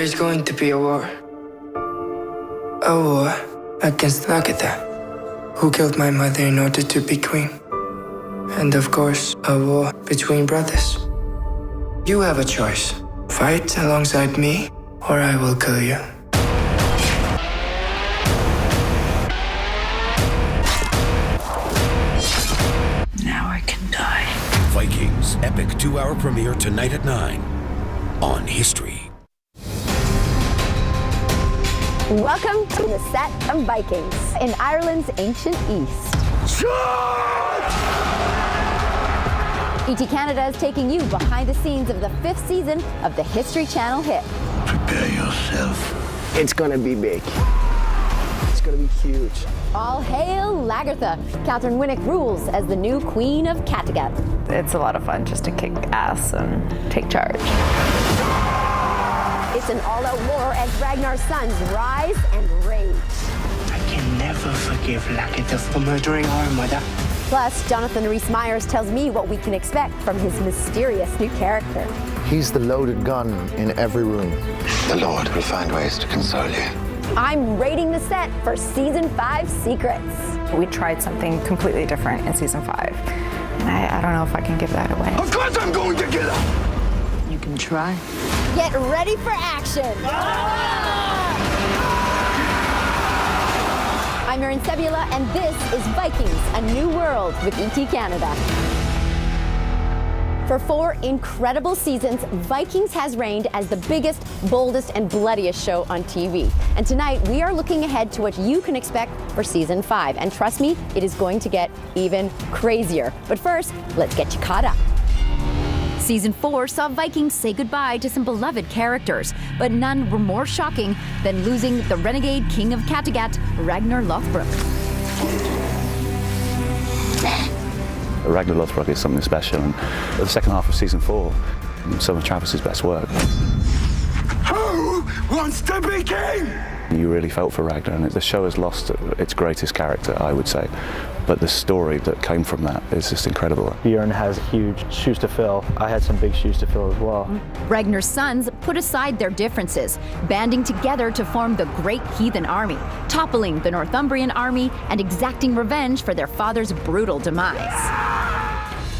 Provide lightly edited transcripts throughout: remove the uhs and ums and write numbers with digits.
There's going to be a war. A war against Lagatha, who killed my mother in order to be queen. And of course, a war between brothers. You have a choice. Fight alongside me, or I will kill you. Now I can die. Vikings epic 2-hour premiere tonight at 9 on History. Welcome to the set of Vikings in Ireland's ancient East. ET Canada is taking you behind the scenes of the 5th season of the History Channel hit. Prepare yourself. It's gonna be big. It's gonna be huge. All hail Lagartha! Catherine Winnick rules as the new Queen of Kattegat. It's a lot of fun just to kick ass and take charge. It's an all-out war as Ragnar's sons rise and rage. I can never forgive Lagatha for murdering our mother. Plus, Jonathan Rhys-Meyers tells me what we can expect from his mysterious new character. He's the loaded gun in every room. The Lord will find ways to console you. I'm rating the set for Season 5 Secrets. We tried something completely different in Season 5. And I don't know if I can give that away. Of course I'm going to kill her! You can try. Get ready for action! I'm Erin Sebula, and this is Vikings, A New World with ET Canada. For 4 incredible seasons, Vikings has reigned as the biggest, boldest, and bloodiest show on TV. And tonight, we are looking ahead to what you can expect for Season 5. And trust me, it is going to get even crazier. But first, let's get you caught up. Season 4 saw Vikings say goodbye to some beloved characters, but none were more shocking than losing the renegade king of Kattegat, Ragnar Lothbrok. Ragnar Lothbrok is something special, and the second half of Season 4, some of Travis's best work. Who wants to be king? You really felt for Ragnar, and the show has lost its greatest character, I would say. But the story that came from that is just incredible. Bjorn has huge shoes to fill. I had some big shoes to fill as well. Ragnar's sons put aside their differences, banding together to form the Great Heathen Army, toppling the Northumbrian army and exacting revenge for their father's brutal demise.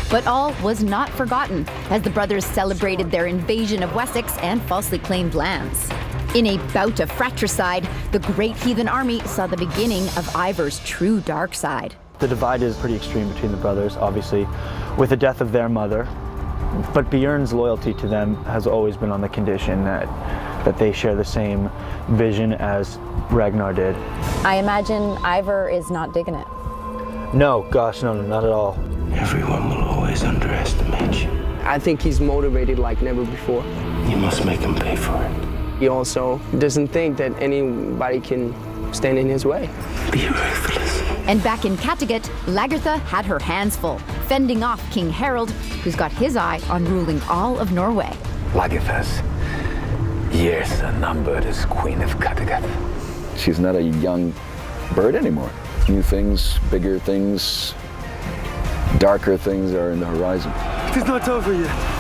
But all was not forgotten as the brothers celebrated their invasion of Wessex and falsely claimed lands. In a bout of fratricide, the Great Heathen Army saw the beginning of Ivar's true dark side. The divide is pretty extreme between the brothers, obviously, with the death of their mother. But Bjorn's loyalty to them has always been on the condition that they share the same vision as Ragnar did. I imagine Ivar is not digging it. No, gosh, no, not at all. Everyone will always underestimate you. I think he's motivated like never before. You must make him pay for it. He also doesn't think that anybody can stand in his way. Be ruthless. And back in Kattegat, Lagartha had her hands full, fending off King Harald, who's got his eye on ruling all of Norway. Lagatha's years are numbered as Queen of Kattegat. She's not a young bird anymore. New things, bigger things, darker things are in the horizon. It's not over yet.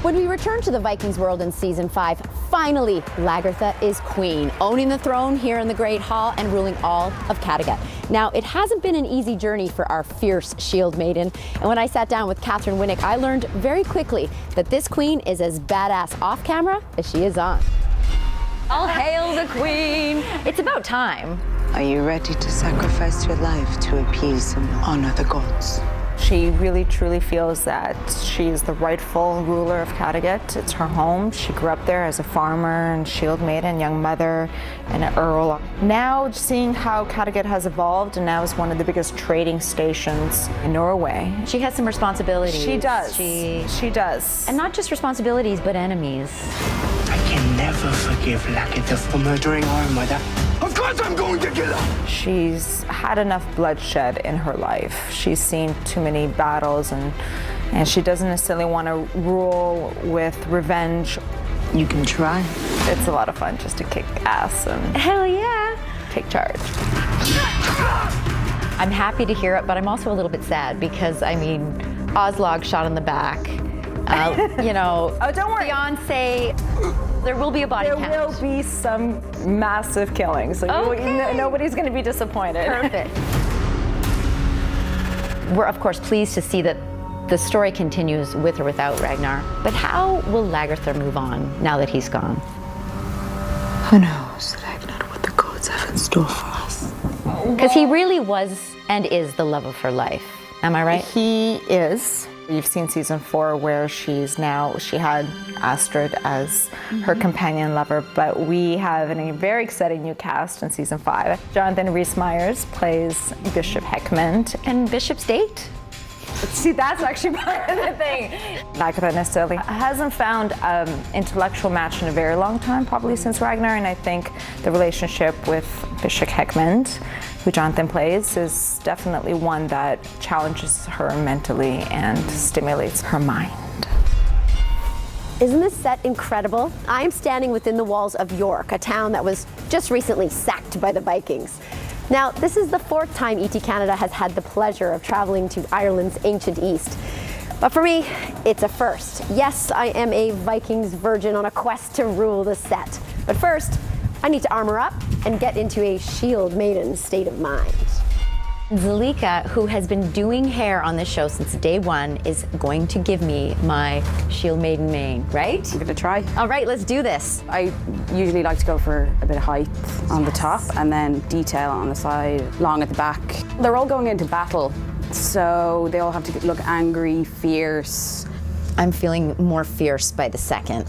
When we return to the Vikings world in Season 5, finally, Lagartha is queen, owning the throne here in the Great Hall and ruling all of Kattegat. Now, it hasn't been an easy journey for our fierce shield maiden, and when I sat down with Catherine Winnick, I learned very quickly that this queen is as badass off camera as she is on. All hail the queen! It's about time. Are you ready to sacrifice your life to appease and honor the gods? She really truly feels that she is the rightful ruler of Kattegat. It's her home. She grew up there as a farmer and shield maiden, young mother, and an earl. Now, seeing how Kattegat has evolved and now is one of the biggest trading stations in Norway. She has some responsibilities. She does. She does. And not just responsibilities, but enemies. I can never forgive Lagatha for murdering our mother. Of course I'm going to kill her! She's had enough bloodshed in her life. She's seen too many battles and she doesn't necessarily want to rule with revenge. You can try. It's a lot of fun just to kick ass and Hell yeah! take charge. I'm happy to hear it, but I'm also a little bit sad because, I mean, Oslog shot in the back. You know, Oh, don't worry. Fiance, there will be a body count. There will be some massive killing, so nobody's going to be disappointed. Perfect. We're, of course, pleased to see that the story continues with or without Ragnar. But how will Lagertha move on now that he's gone? Who knows, Ragnar, what the gods have in store for us? Because he really was and is the love of her life. Am I right? He is. You've seen season 4 where she had Astrid as her companion lover, but we have a very exciting new cast in season 5. Jonathan Rhys-Meyers plays Bishop Heckman. And Bishop's date? See, that's actually part of the thing. Lagertha necessarily hasn't found an intellectual match in a very long time, probably since Ragnar, and I think the relationship with Bishop Heckman, who Jonathan plays, is definitely one that challenges her mentally and stimulates her mind. Isn't this set incredible? I'm standing within the walls of York, a town that was just recently sacked by the Vikings. Now, this is the 4th time ET Canada has had the pleasure of traveling to Ireland's ancient East. But for me, it's a first. Yes, I am a Vikings virgin on a quest to rule the set. But first, I need to armor up and get into a shield maiden state of mind. Zalika, who has been doing hair on this show since day 1, is going to give me my Shield Maiden mane, right? I'm gonna try. All right, let's do this. I usually like to go for a bit of height on the top and then detail on the side, long at the back. They're all going into battle, so they all have to look angry, fierce. I'm feeling more fierce by the second.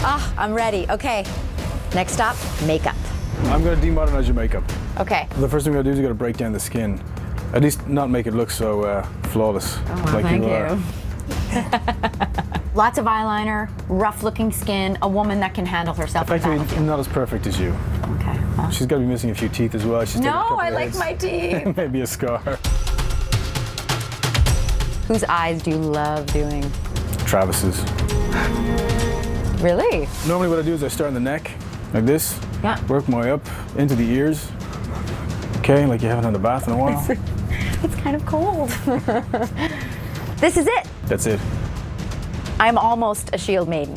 Ah, I'm ready. Okay. Next stop, makeup. I'm going to demodernize your makeup. Okay. The first thing we're going to do is we're going to break down the skin. At least not make it look so flawless. Oh, like thank you are. Lots of eyeliner, rough-looking skin, a woman that can handle herself. Effectively, not as perfect as you. Okay. Well. She's got to be missing a few teeth as well. She's No, I like my teeth. Maybe a scar. Whose eyes do you love doing? Travis's. Really? Normally what I do is I start in the neck, like this. Yeah. Work my way up into the ears. Okay, like you haven't had a bath in a while. It's kind of cold. This is it. That's it. I'm almost a Shield Maiden.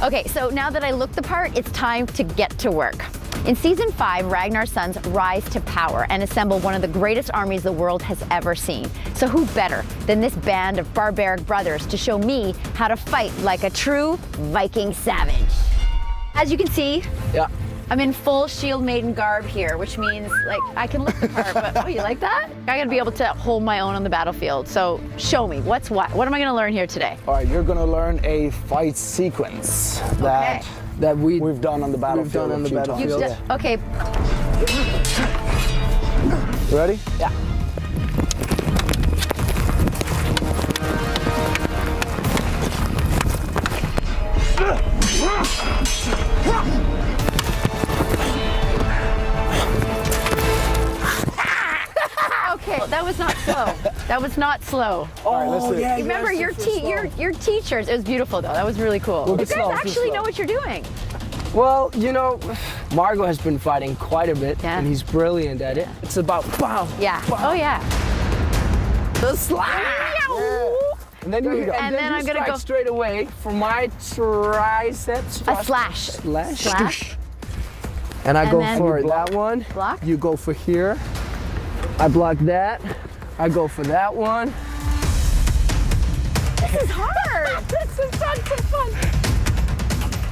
Okay, so now that I look the part, it's time to get to work. In season 5, Ragnar's sons rise to power and assemble one of the greatest armies the world has ever seen. So who better than this band of barbaric brothers to show me how to fight like a true Viking savage? As you can see, I'm in full Shield Maiden garb here, which means like I can look the part, but oh, you like that? I gotta be able to hold my own on the battlefield. So show me, what's what? What am I gonna learn here today? All right, you're gonna learn a fight sequence that we've done on the battlefield. Okay. You ready? Yeah. Okay, that was not slow. That was not slow. Oh, yeah. Remember your teachers. It was beautiful though. That was really cool. You guys actually know what you're doing. Well, you know, Margot has been fighting quite a bit, and he's brilliant at it. It's about bow. Yeah. Bow. Oh yeah. The slash. Yeah. And then I'm gonna go straight away for my triceps. A slash. Slash. And I go for that one. Block. You go for here. I block that. I go for that one. This is hard. This is tons of fun.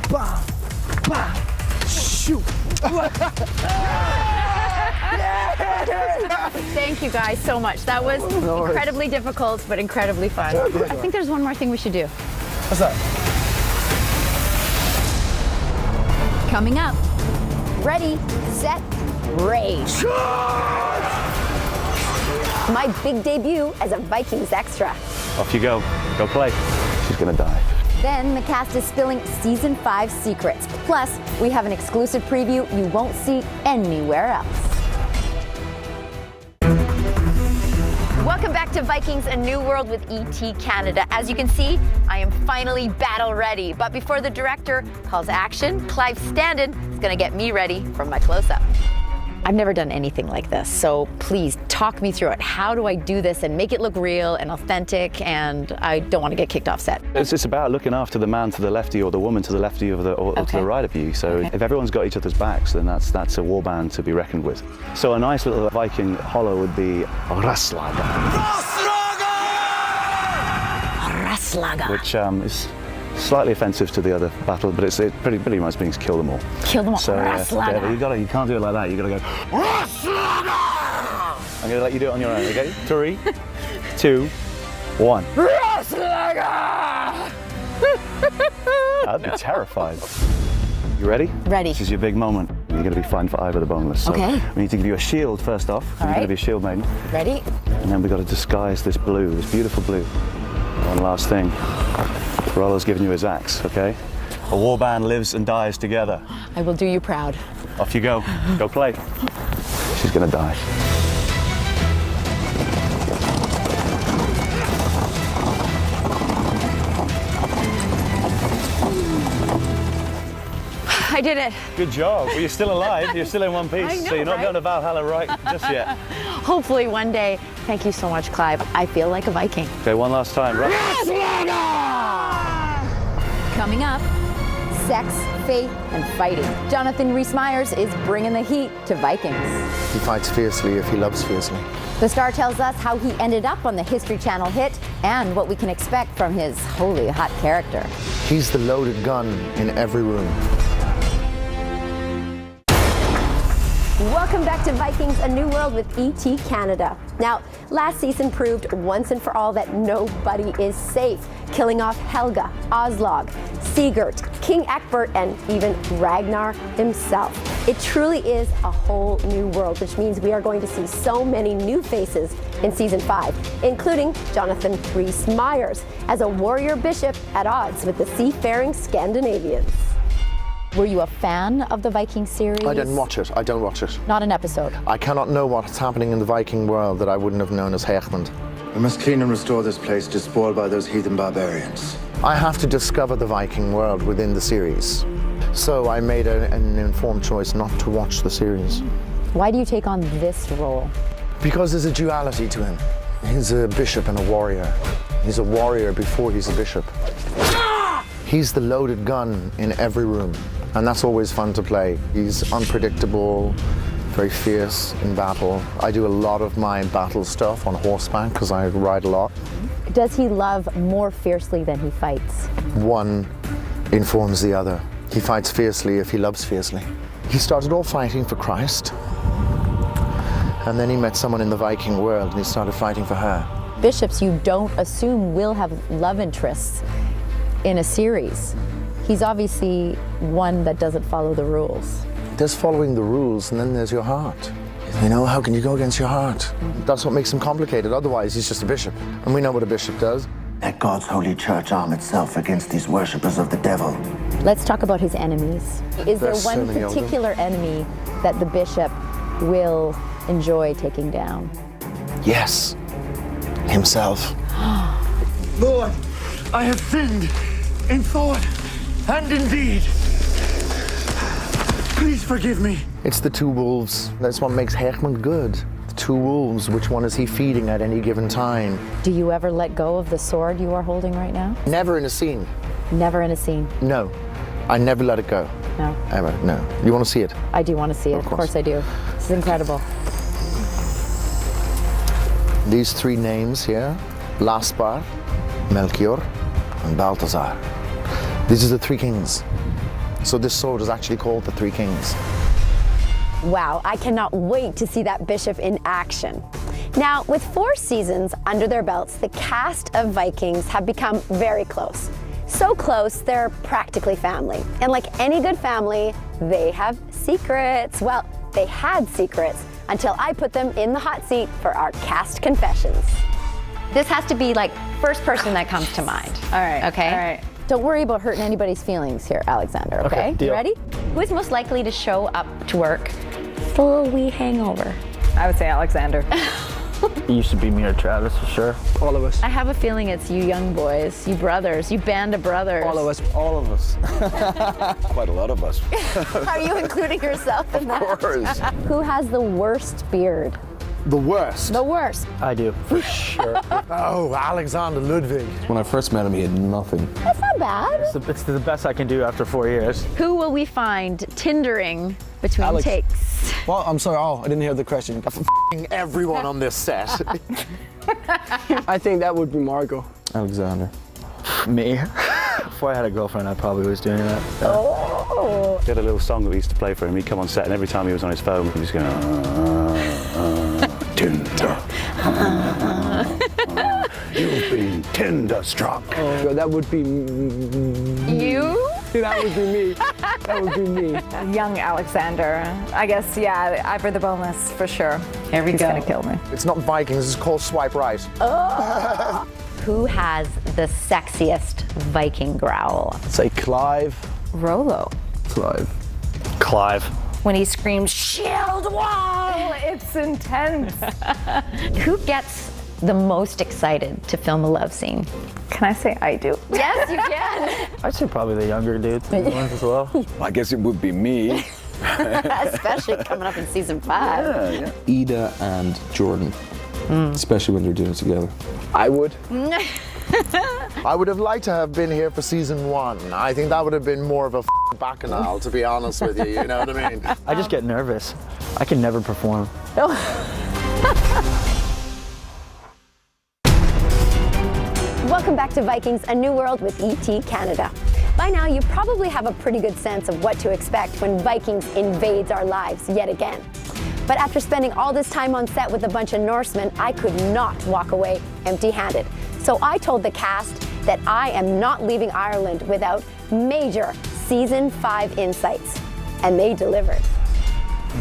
Bah, bah, shoot. Thank you guys so much. That was incredibly difficult, but incredibly fun. I think there's one more thing we should do. What's that? Coming up. Ready, set, rage. My big debut as a Vikings extra. Off you go. Go play. She's gonna die. Then the cast is spilling season 5 secrets. Plus, we have an exclusive preview you won't see anywhere else. Welcome Welcome back to Vikings, A New World with ET Canada. As you can see, I am finally battle ready. But before the director calls action, Clive Standen is gonna get me ready for my close-up. I've never done anything like this, so please talk me through it. How do I do this and make it look real and authentic, and I don't want to get kicked off set? It's just about looking after the man to the left of you or the woman to the left of you or to the right of you. So if everyone's got each other's backs, then that's a war band to be reckoned with. So a nice little Viking hollow would be Raslaga. Raslaga. Which is slightly offensive to the other battle, but it pretty much means kill them all. Kill them all. So Raslaga. you can't do it like that. You gotta go Raslaga. I'm gonna let you do it on your own. Okay? 3, 2, 1. Raslaga. I'd be terrified. You ready? Ready. This is your big moment. You're gonna be fighting for Ivor the Boneless. So okay. We need to give you a shield first off. You're gonna be a shield maiden. Ready. And then we've got to disguise this blue, this beautiful blue. One last thing. Rollo's giving you his axe, okay? A warband lives and dies together. I will do you proud. Off you go. Go play. She's gonna die. I did it. Good job. Well, you're still alive. You're still in one piece. I know, so you're not right? going to Valhalla right just yet. Hopefully one day. Thank you so much, Clive. I feel like a Viking. Okay, one last time. Coming up, sex, faith, and fighting. Jonathan Rhys-Meyers is bringing the heat to Vikings. He fights fiercely if he loves fiercely. The star tells us how he ended up on the History Channel hit and what we can expect from his holy hot character. He's the loaded gun in every room. Welcome back to Vikings, A New World with ET Canada. Now, last season proved once and for all that nobody is safe, killing off Helga, Oslog, Sigurd, King Egbert, and even Ragnar himself. It truly is a whole new world, which means we are going to see so many new faces in season 5, including Jonathan Rhys-Meyers as a warrior bishop at odds with the seafaring Scandinavians. Were you a fan of the Viking series? I didn't watch it. I don't watch it. Not an episode. I cannot know what's happening in the Viking world that I wouldn't have known as Hechtland. We must clean and restore this place despoiled by those heathen barbarians. I have to discover the Viking world within the series. So I made an informed choice not to watch the series. Why do you take on this role? Because there's a duality to him. He's a bishop and a warrior. He's a warrior before he's a bishop. He's the loaded gun in every room. And that's always fun to play. He's unpredictable, very fierce in battle. I do a lot of my battle stuff on horseback because I ride a lot. Does he love more fiercely than he fights? One informs the other. He fights fiercely if he loves fiercely. He started off fighting for Christ, and then he met someone in the Viking world and he started fighting for her. Bishops you don't assume will have love interests in a series. He's obviously one that doesn't follow the rules. There's following the rules, and then there's your heart. You know, how can you go against your heart? That's what makes him complicated. Otherwise, he's just a bishop. And we know what a bishop does. Let God's holy church arm itself against these worshippers of the devil. Let's talk about his enemies. Is there one particular enemy that the bishop will enjoy taking down? Yes, himself. Lord, I have sinned in thought and in deed. Please forgive me. It's the two wolves. That's what makes Hechtland good. The two wolves, which one is he feeding at any given time? Do you ever let go of the sword you are holding right now? Never in a scene. Never in a scene? No, I never let it go. No. Ever, no. You want to see it? I do want to see it, of course I do. This is incredible. These three names here, Laspar, Melchior, and Balthazar. These are the three kings. So this sword is actually called the Three Kings. Wow, I cannot wait to see that bishop in action. Now, with 4 seasons under their belts, the cast of Vikings have become very close. So close, they're practically family. And like any good family, they have secrets. Well, they had secrets until I put them in the hot seat for our cast confessions. This has to be like first person that comes to mind. All right. Okay? All right. Don't worry about hurting anybody's feelings here, Alexander, okay? Deal. You ready? Who is most likely to show up to work with a little wee hangover? I would say Alexander. You should be me or Travis for sure. All of us. I have a feeling it's you young boys, you brothers, you band of brothers. All of us. All of us. Quite a lot of us. Are you including yourself in that? Of course. Who has the worst beard? The worst. The worst. I do, for sure. Oh, Alexander Ludwig. When I first met him, he had nothing. That's not bad. It's the best I can do after 4 years. Who will we find Tindering between Alex. takes? Well, I'm sorry. Oh, I didn't hear the question. Everyone on this set. I think that would be Margot. Alexander. Me? Before I had a girlfriend, I probably was doing that. Oh. We had a little song that we used to play for him. He'd come on set, and every time he was on his phone, he was going, Tinder. You've been Tinder struck. Oh, that would be You? That would be me. That would be me. Young Alexander. I guess, yeah, Ivor the Boneless for sure. There we He's go. gonna kill me. It's not Vikings, it's called Swipe Right. Who has the sexiest Viking growl? Say Clive. Rollo. Clive. Clive. When he screams, "Shield wall!" It's intense. Who gets the most excited to film a love scene? Can I say I do? Yes, you can. I'd say probably the younger dudes as well. I guess it would be me. Especially coming up in season 5. Yeah. Ida and Jordan, especially when they're doing it together. I would. I would have liked to have been here for season 1. I think that would have been more of a bacchanal, to be honest with you, you know what I mean? I just get nervous. I can never perform. Welcome back to Vikings, A New World with ET Canada. By now, you probably have a pretty good sense of what to expect when Vikings invades our lives yet again. But after spending all this time on set with a bunch of Norsemen, I could not walk away empty-handed. So I told the cast that I am not leaving Ireland without major Season 5 insights. And they delivered.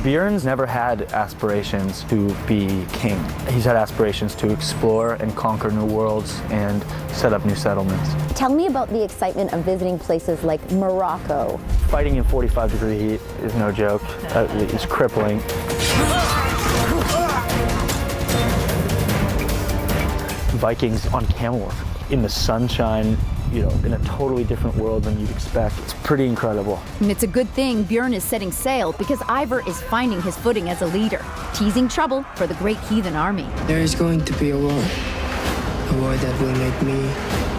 Bjorn's never had aspirations to be king. He's had aspirations to explore and conquer new worlds and set up new settlements. Tell me about the excitement of visiting places like Morocco. Fighting in 45-degree heat is no joke. It's crippling. Vikings on camel in the sunshine, you know, in a totally different world than you'd expect. It's pretty incredible. And it's a good thing Bjorn is setting sail because Ivor is finding his footing as a leader, teasing trouble for the great heathen army. There is going to be a war that will make me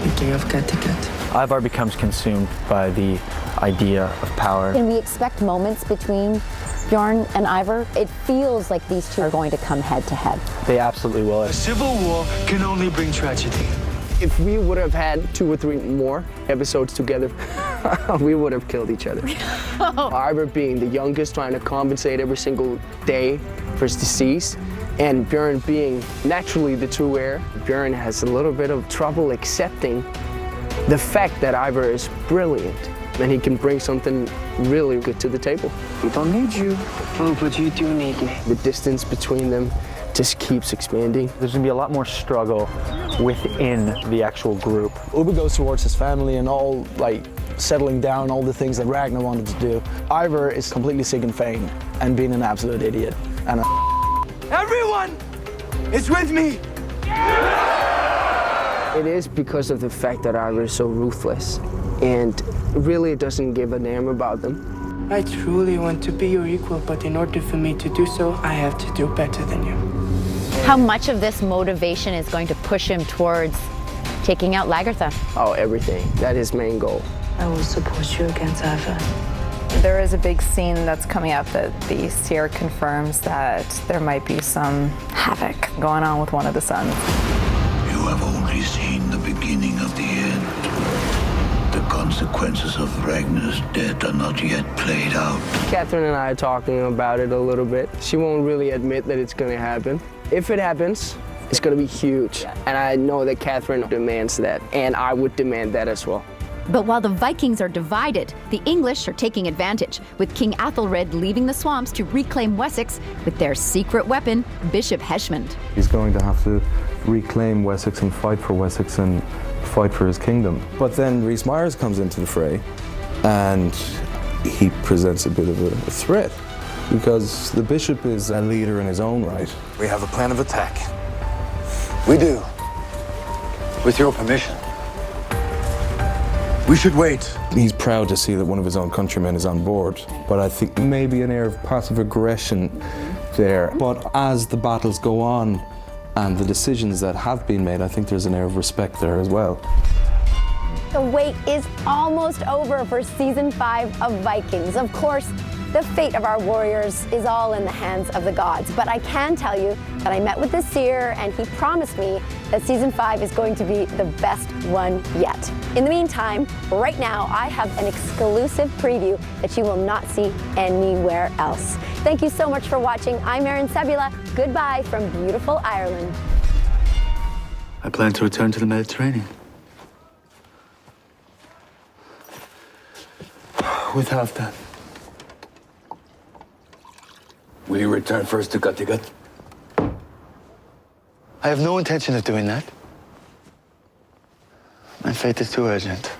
the king of Kattegat. Ivar becomes consumed by the idea of power. Can we expect moments between Bjorn and Ivor? It feels like these two are going to come head to head. They absolutely will. A civil war can only bring tragedy. If we would have had 2 or 3 more episodes together, we would have killed each other. Ivor being the youngest, trying to compensate every single day for his disease, and Bjorn being naturally the true heir. Bjorn has a little bit of trouble accepting the fact that Ivor is brilliant and he can bring something really good to the table. We don't need you. Oh, but you do need me. The distance between them just keeps expanding. There's gonna be a lot more struggle within the actual group. Uber goes towards his family and all, like, settling down, all the things that Ragnar wanted to do. Ivor is completely sick and faint and being an absolute idiot. And Everyone is with me. it is because of the fact that Ivor is so ruthless and really doesn't give a damn about them. I truly want to be your equal, but in order for me to do so, I have to do better than you. How much of this motivation is going to push him towards taking out Lagertha? Oh, everything. That is his main goal. I will support you against Ivor. There is a big scene that's coming up that the seer confirms that there might be some havoc going on with one of the sons. You have only seen the beginning of the end. The consequences of Ragnar's death are not yet played out. Catherine and I are talking about it a little bit. She won't really admit that it's going to happen. If it happens, it's going to be huge. And I know that Catherine demands that, and I would demand that as well. But while the Vikings are divided, the English are taking advantage, with King Athelred leaving the swamps to reclaim Wessex with their secret weapon, Bishop Heshmond. He's going to have to reclaim Wessex and fight for Wessex and fight for his kingdom. But then Rhys Myers comes into the fray and he presents a bit of a threat because the bishop is a leader in his own right. We have a plan of attack. We do. With your permission. We should wait. He's proud to see that one of his own countrymen is on board, but I think maybe an air of passive aggression there. But as the battles go on and the decisions that have been made, I think there's an air of respect there as well. The wait is almost over for season 5 of Vikings. Of course, the fate of our warriors is all in the hands of the gods. But I can tell you that I met with the seer and he promised me that season 5 is going to be the best one yet. In the meantime, right now, I have an exclusive preview that you will not see anywhere else. Thank you so much for watching. I'm s05e00. Goodbye from beautiful Ireland. I plan to return to the Mediterranean. With Halfdan. Will you return first to Kattegat? I have no intention of doing that. My fate is too urgent.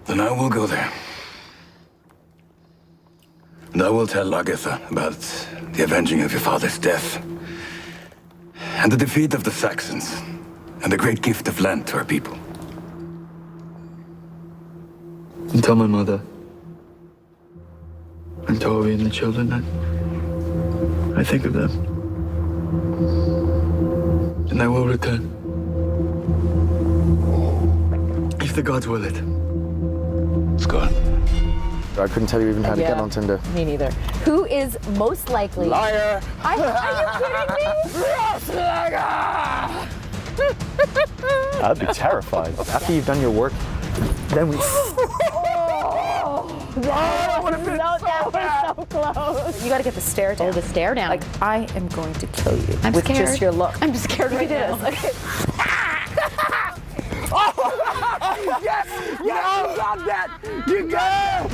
Then I will go there. And I will tell Lagertha about the avenging of your father's death. And the defeat of the Saxons. And the great gift of land to our people. And tell my mother. And Tori and the children that I think of them. And I will return. If the gods will it. Let's go. I couldn't tell you even how to get on Tinder. Me neither. Who is most likely? Liar! Are you kidding me? I'd be terrified. After you've done your work, then we... That was so close. You got to get the stare down. Oh, the stare down. Like, I am going to kill you I'm with scared. just your look. I'm scared right now. Okay. Yes! Yes! You got that! You got it!